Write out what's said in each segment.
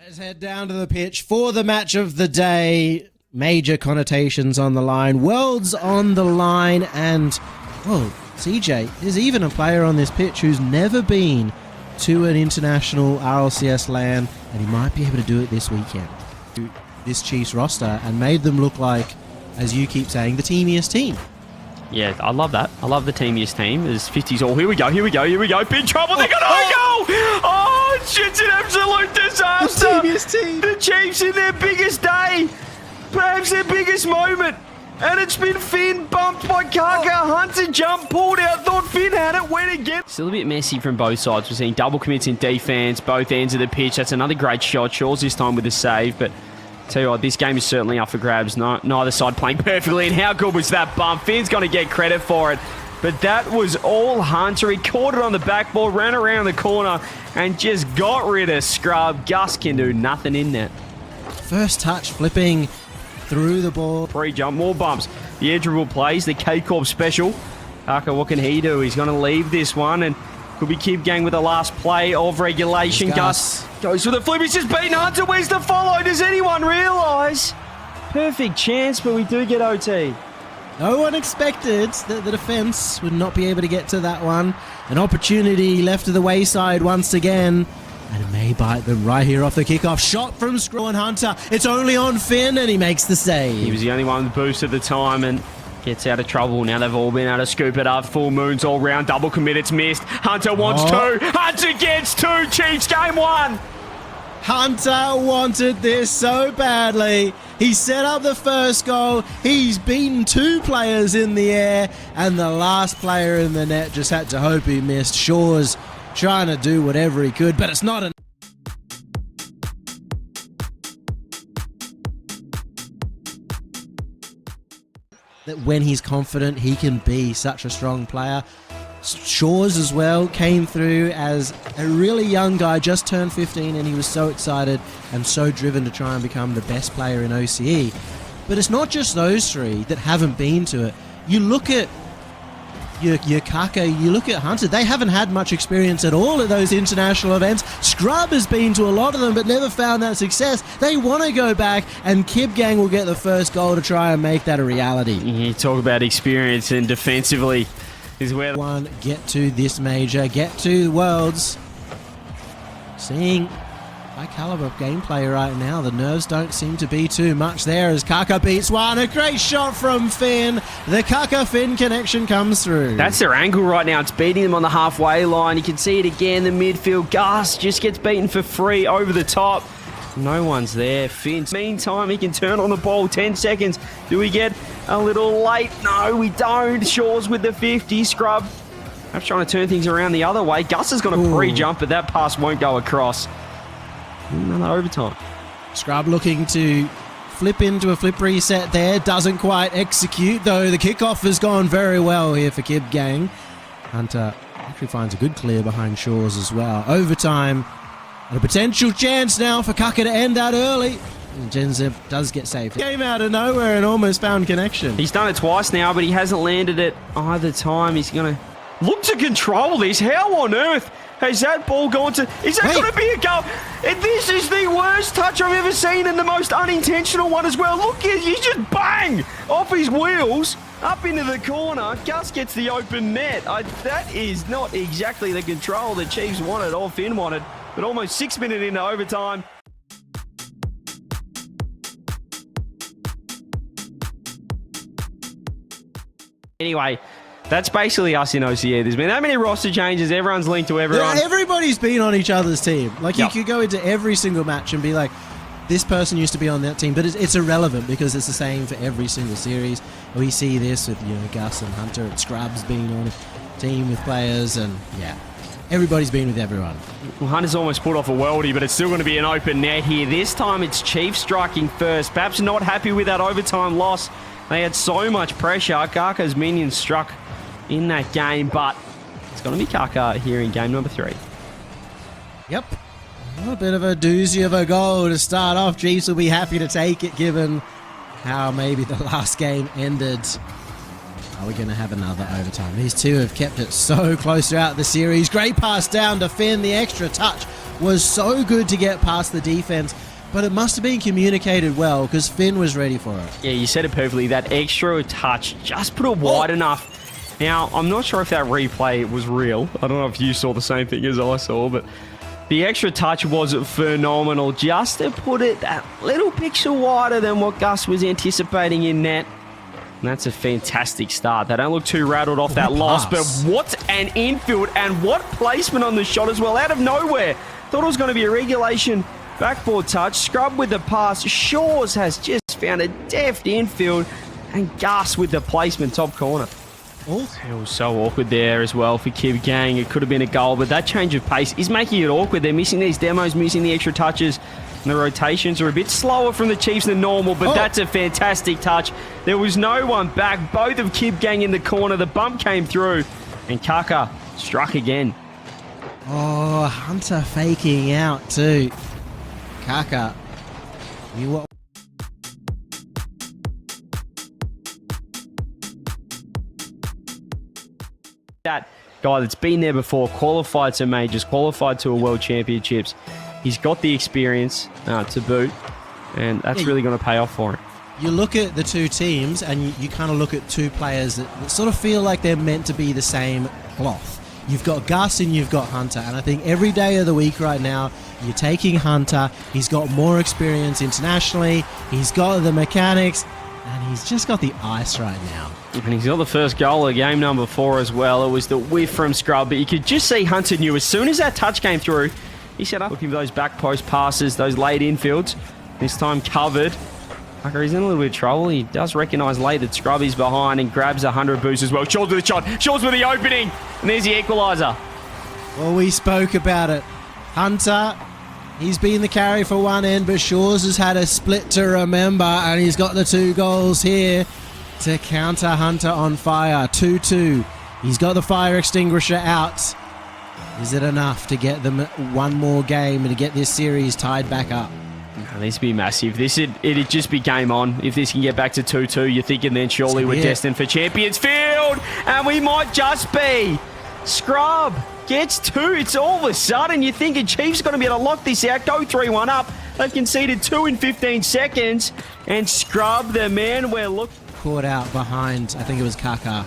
Let's head down to the pitch for the match of the day. Major connotations on the line, worlds on the line, and, whoa, CJ, there's even a player on this pitch who's never been to an international RLCS LAN, and he might be able to do it this weekend. This Chiefs roster, and made them look like, as you keep saying, the teamiest team. Yeah, I love that. I love the teamiest team. There's 50s all. Here we go, here we go, here we go. Big trouble. They got a goal! Oh, shit's an absolute disaster. The teamiest team. The Chiefs in their biggest day. Perhaps their biggest moment. And it's been Finn bumped by Kaka. Hunter jumped, pulled out, thought Finn had it, went again. Still a bit messy from both sides. We're seeing double commits in defense, both ends of the pitch. That's another great shot. Shaw's this time with a save, but tell you what, this game is certainly up for grabs. Neither side playing perfectly, and how good was that bump? Finn's going to get credit for it, but that was all Hunter. He caught it on the backboard, ran around the corner, and just got rid of Scrub. Gus can do nothing in net. First touch, flipping through the ball. Pre-jump, more bumps. The edge dribble plays, the K-Corp special. Kaka, what can he do? He's going to leave this one, and could be Kibbgang with the last play of regulation. Gus goes for the flip. He's just beaten Hunter. Where's the follow? Does anyone realise? Perfect chance, but we do get OT. No one expected that the defence would not be able to get to that one. An opportunity left to the wayside once again. And it may bite them right here off the kickoff. Shot from Screw and Hunter. It's only on Finn, and he makes the save. He was the only one with boost at the time, and gets out of trouble. Now they've all been able to scoop it up. Full moons all round. Double commit. It's missed. Hunter wants two. Hunter gets two. Chiefs game one. Hunter wanted this so badly. He set up the first goal. He's beaten two players in the air, and the last player in the net just had to hope he missed. Shaw's trying to do whatever he could, but it's not enough. That when he's confident, he can be such a strong player. Shaw's as well came through as a really young guy, just turned 15, and he was so excited and so driven to try and become the best player in OCE. But it's not just those three that haven't been to it. You look at your Kaka, you look at Hunter, they haven't had much experience at all at those international events. Scrub has been to a lot of them but never found that success. They want to go back, and Kibbgang will get the first goal to try and make that a reality. You talk about experience, and defensively is where one get to this major, get to the Worlds. Seeing high caliber gameplay right now. The nerves don't seem to be too much there as Kaka beats one. A great shot from Finn. The Kaka-Finn connection comes through. That's their angle right now. It's beating them on the halfway line. You can see it again, the midfield. Gus just gets beaten for free over the top. No one's there. Finn. Meantime, he can turn on the ball. 10 seconds. Do we get a little late? No, we don't. Shaw's with the 50. Scrub perhaps trying to turn things around the other way. Gus is going to pre-jump, but that pass won't go across. Another overtime. Scrub looking to flip into a flip reset there. Doesn't quite execute, though. The kickoff has gone very well here for Kibbgang. Hunter actually finds a good clear behind Shaw's as well. Overtime. And a potential chance now for Kaka to end that early. And Genzib does get saved. Came out of nowhere and almost found connection. He's done it twice now, but he hasn't landed it either time. He's going to look to control this. How on earth has that ball gone to... Is that going to be a goal? And this is the worst touch I've ever seen, and the most unintentional one as well. Look, he just bang off his wheels up into the corner. Gus gets the open net. That is not exactly the control the Chiefs wanted or Finn wanted, but almost 6 minutes into overtime. Anyway, that's basically us in OCE. There's been that many roster changes. Everyone's linked to everyone. Everybody's been on each other's team. Like, you could go into every single match and be like, this person used to be on that team, but it's irrelevant because it's the same for every single series. We see this with, Gus and Hunter and Scrubs being on a team with players, and everybody's been with everyone. Well, Hunter's almost put off a worldie, but it's still going to be an open net here. This time it's Chiefs striking first. Perhaps not happy with that overtime loss. They had so much pressure. Kaka's minions struck in that game, but it's going to be Kaka here in game number 3. Yep. A bit of a doozy of a goal to start off. Chiefs will be happy to take it given how maybe the last game ended. Are we going to have another overtime? These two have kept it so close throughout the series. Great pass down to Finn. The extra touch was so good to get past the defense, but it must have been communicated well because Finn was ready for it. Yeah, you said it perfectly. That extra touch just put it wide enough. Now, I'm not sure if that replay was real. I don't know if you saw the same thing as I saw, but the extra touch was phenomenal. Just to put it that little pixel wider than what Gus was anticipating in net. And that's a fantastic start. They don't look too rattled off that loss, but what an infield and what placement on the shot as well, out of nowhere. Thought it was going to be a regulation backboard touch. Scrub with the pass. Shores has just found a deft infield, and Gus with the placement top corner. It was so awkward there as well for Kibbgang. It could have been a goal, but that change of pace is making it awkward. They're missing these demos, missing the extra touches. And the rotations are a bit slower from the Chiefs than normal, but that's a fantastic touch. There was no one back. Both of Kibbgang in the corner. The bump came through, and Kaka struck again. Oh, Hunter faking out too. Kaka. That guy that's been there before, qualified to majors, qualified to a world championships. He's got the experience to boot, and that's really going to pay off for him. You look at the two teams, and you kind of look at two players that sort of feel like they're meant to be the same cloth. You've got Gus and you've got Hunter, and I think every day of the week right now, you're taking Hunter. He's got more experience internationally. He's got the mechanics, and he's just got the ice right now. And he's got the first goal of game number 4 as well. It was the whiff from Scrub, but you could just see Hunter knew as soon as that touch came through, he set up looking for those back post passes, those late infields. This time covered. He's in a little bit of trouble. He does recognise late that Scrub is behind and grabs 100 boost as well. Shores with the shot. Shores with the opening. And there's the equaliser. Well, we spoke about it. Hunter, he's been the carry for one end, but Shores has had a split to remember, and he's got the 2 goals here to counter Hunter on fire. 2-2. He's got the fire extinguisher out. Is it enough to get them one more game and to get this series tied back up? This would be massive. It'd just be game on. If this can get back to 2-2, you're thinking then surely we're destined for Champions Field. And we might just be. Scrub gets 2. It's all of a sudden you're thinking Chiefs going to be able to lock this out, go 3-1 up. They've conceded 2 in 15 seconds. And Scrub, the man we're looking... Caught out behind, I think it was Kaka.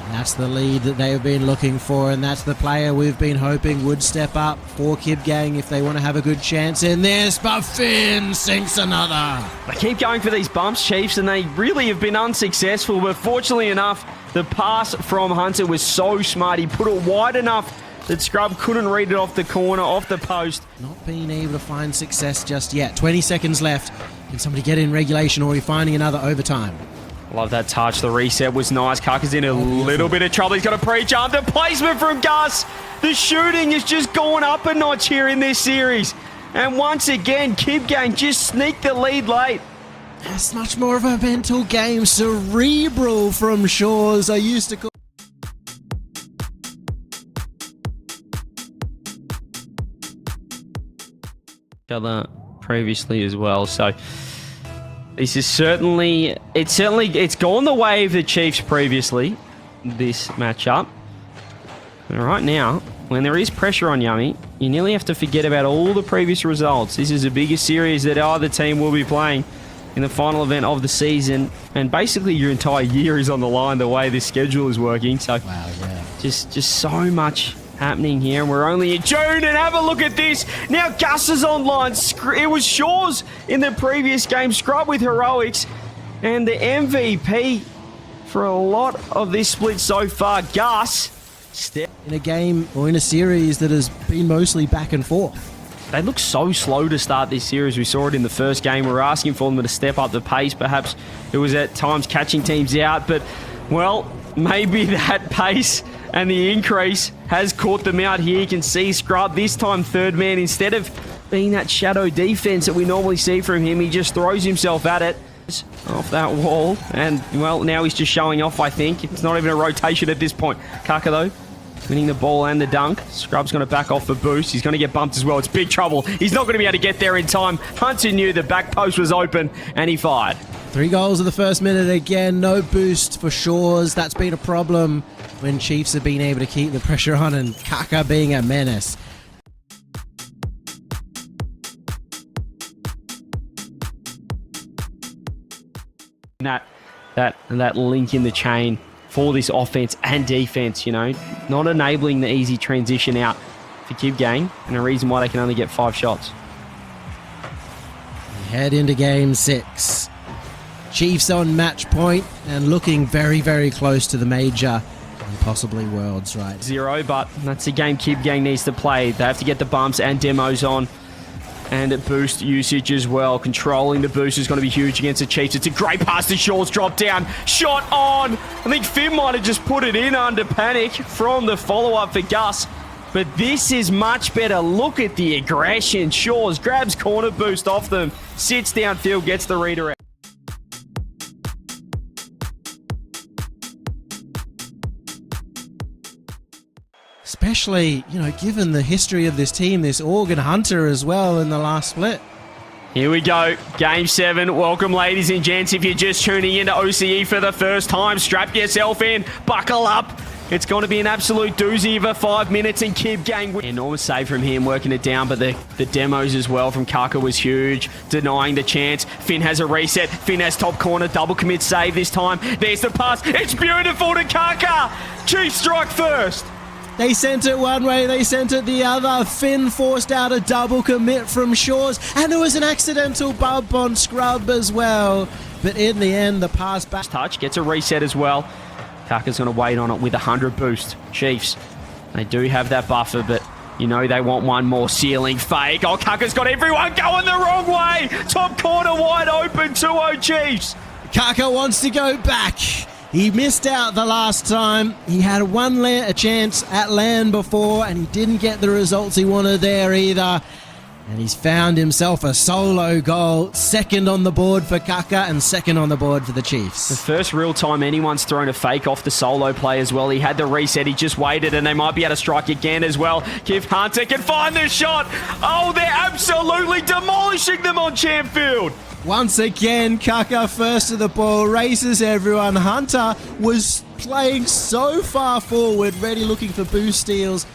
And that's the lead that they've been looking for, and that's the player we've been hoping would step up for Kibbgang if they want to have a good chance in this, but Finn sinks another. They keep going for these bumps, Chiefs, and they really have been unsuccessful, but fortunately enough, the pass from Hunter was so smart. He put it wide enough that Scrub couldn't read it off the corner, off the post. Not being able to find success just yet. 20 seconds left. Can somebody get in regulation, or are we finding another overtime? Love that touch. The reset was nice. Kaka's in a little bit of trouble. He's got a pre-jump. The placement from Gus. The shooting has just gone up a notch here in this series. And once again, Kibbgang just sneaked the lead late. It's much more of a mental game. Cerebral from Shores. I used to call... other previously as well, so this is certainly it's gone the way of the Chiefs previously, this matchup. And right now, when there is pressure on Yummy, you nearly have to forget about all the previous results. This is the biggest series that either team will be playing in the final event of the season, and basically your entire year is on the line the way this schedule is working. So wow, yeah, just so much happening here, and we're only in June, and have a look at this. Now Gus is online. It was Shores in the previous game. Scrub with heroics, and the MVP for a lot of this split so far, Gus. In a game or in a series that has been mostly back and forth. They look so slow to start this series. We saw it in the first game. We're asking for them to step up the pace. Perhaps it was at times catching teams out, but well, maybe that pace and the increase has caught them out here. You can see Scrub this time third man. Instead of being that shadow defense that we normally see from him, he just throws himself at it off that wall. And well, now he's just showing off, I think. It's not even a rotation at this point. Kaka though, winning the ball and the dunk. Scrub's going to back off for boost. He's going to get bumped as well. It's big trouble. He's not going to be able to get there in time. Hunter knew the back post was open and he fired. 3 goals in the first minute again. No boost for Shores. That's been a problem when Chiefs have been able to keep the pressure on, and Kaka being a menace. That link in the chain for this offense and defense, you know, not enabling the easy transition out for Kibbgang, and a reason why they can only get 5 shots. We head into game 6. Chiefs on match point and looking very, very close to the major and possibly Worlds, right? 0, but that's a game Kibbgang needs to play. They have to get the bumps and demos on. And boost usage as well. Controlling the boost is going to be huge against the Chiefs. It's a great pass to Shaw's drop down. Shot on. I think Finn might have just put it in under panic from the follow-up for Gus. But this is much better. Look at the aggression. Shaw's grabs corner boost off them. Sits downfield, gets the redirect. Especially, you know, given the history of this team, this Organ Hunter as well in the last split. Here we go. Game 7. Welcome, ladies and gents. If you're just tuning into OCE for the first time, strap yourself in. Buckle up. It's going to be an absolute doozy for 5 minutes, and Kibbgang. Enormous save from him, working it down, but the demos as well from Kaka was huge. Denying the chance. Finn has a reset. Finn has top corner. Double commit save this time. There's the pass. It's beautiful to Kaka. Chiefs strike first. They sent it one way, they sent it the other. Finn forced out a double commit from Shaw's, and there was an accidental bump on Scrub as well. But in the end, the pass back. Touch, gets a reset as well. Kaka's going to wait on it with 100 boost. Chiefs, they do have that buffer, but you know they want one more ceiling fake. Oh, Kaka's got everyone going the wrong way. Top corner wide open, 2-0 Chiefs. Kaka wants to go back. He missed out the last time. He had a chance at land before, and he didn't get the results he wanted there either. And he's found himself a solo goal. Second on the board for Kaka and second on the board for the Chiefs. The first real time anyone's thrown a fake off the solo play as well. He had the reset. He just waited, and they might be able to strike again as well. Kiff Hunter can find the shot. Oh, they're absolutely demolishing them on Champfield. Once again, Kaka first to the ball, races everyone. Hunter was playing so far forward, ready looking for boost steals,